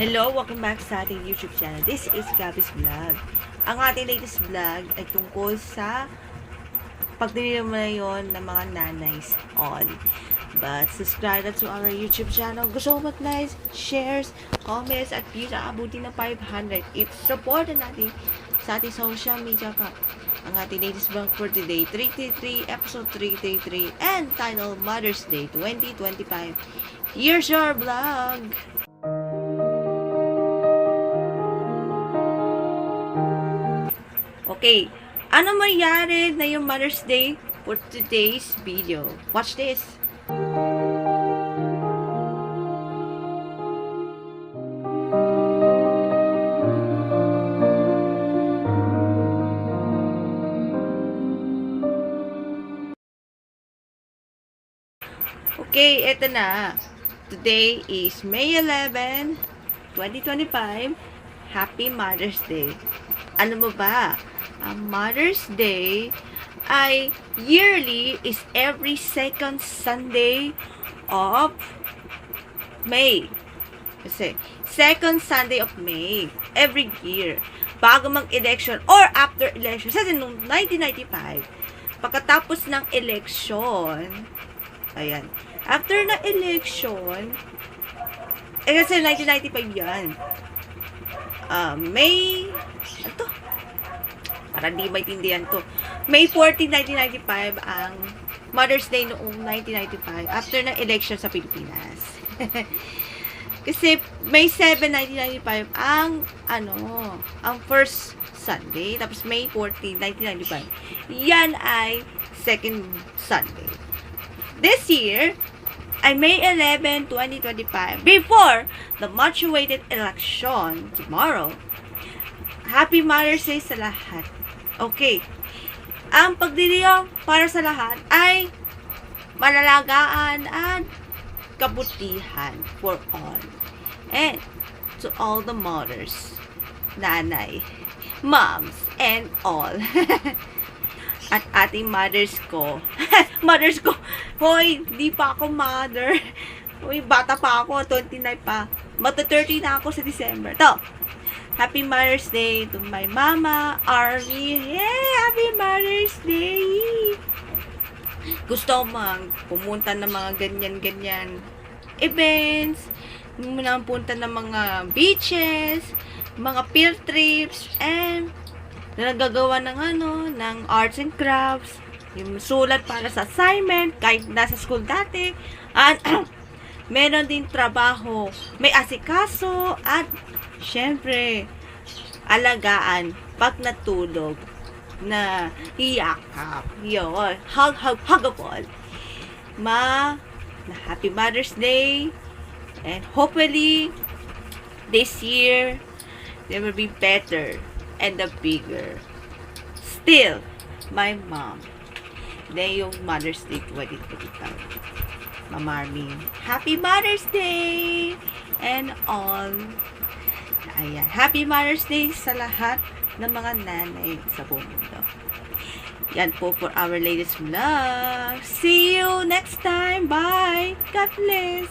Hello! Welcome back sa ating YouTube channel. This is Gabby's Vlog. Ang ating latest vlog ay tungkol sa pagdirimayon ng mga nanays all. But subscribe na to our YouTube channel. Gusto mo mag-likes, shares, comments, at views na abutin ng 500. Support natin sa ating social media ka. Ang ating latest vlog for today, 333, episode 333, and titled Mother's Day 2025. Here's your vlog! Okay, ano mangyari na yung Mother's Day for today's video? Watch this! Okay, eto na. Today is May 11, 2025. Happy Mother's Day. Ano mo ba? Ang Mother's Day ay yearly is every second Sunday of May. Kasi, second Sunday of May, every year, bago mag-election or after election. Kasi noong 1995, pagkatapos ng election, ayan, after na election, kasi 1995 yan, May, ano to? Para di maintindihan to. May 14, 1995 ang Mother's Day noong 1995 after ng election sa Pilipinas. Kasi May 7, 1995 ang ang first Sunday, tapos May 14, 1995. Yan ay second Sunday. This year ay May 11, 2025. Before the much-awaited election tomorrow. Happy Mother's Day sa lahat. Okay. Ang pagdiriwang para sa lahat ay malalagaan at kabutihan for all. And to all the mothers, nanay, moms, and all. At ating mothers ko. Mothers ko. Hoy, di pa ako mother. Hoy, bata pa ako. 29 pa. Mata-30 na ako sa December. To. Happy Mother's Day to my mama, Army. Hey, Happy Mother's Day! Gusto pumunta ng mga ganyan-ganyan events, punta ng mga beaches, mga field trips, and nagagawa ng ng arts and crafts, yung sulat para sa assignment, kahit nasa school dati, at meron din trabaho, may asikaso, at syempre, alagaan pag natulog na iyakap. Yun. Huggable. Na Happy Mother's Day. And hopefully, this year, they will be better and the bigger. Still, my mom. Then yung Mother's Day 2025. Mama Armin. Happy Mother's Day! And all. Ayan. Happy Mother's Day sa lahat ng mga nanay sa buong mundo. Yan po for our latest vlog. See you next time. Bye! God bless!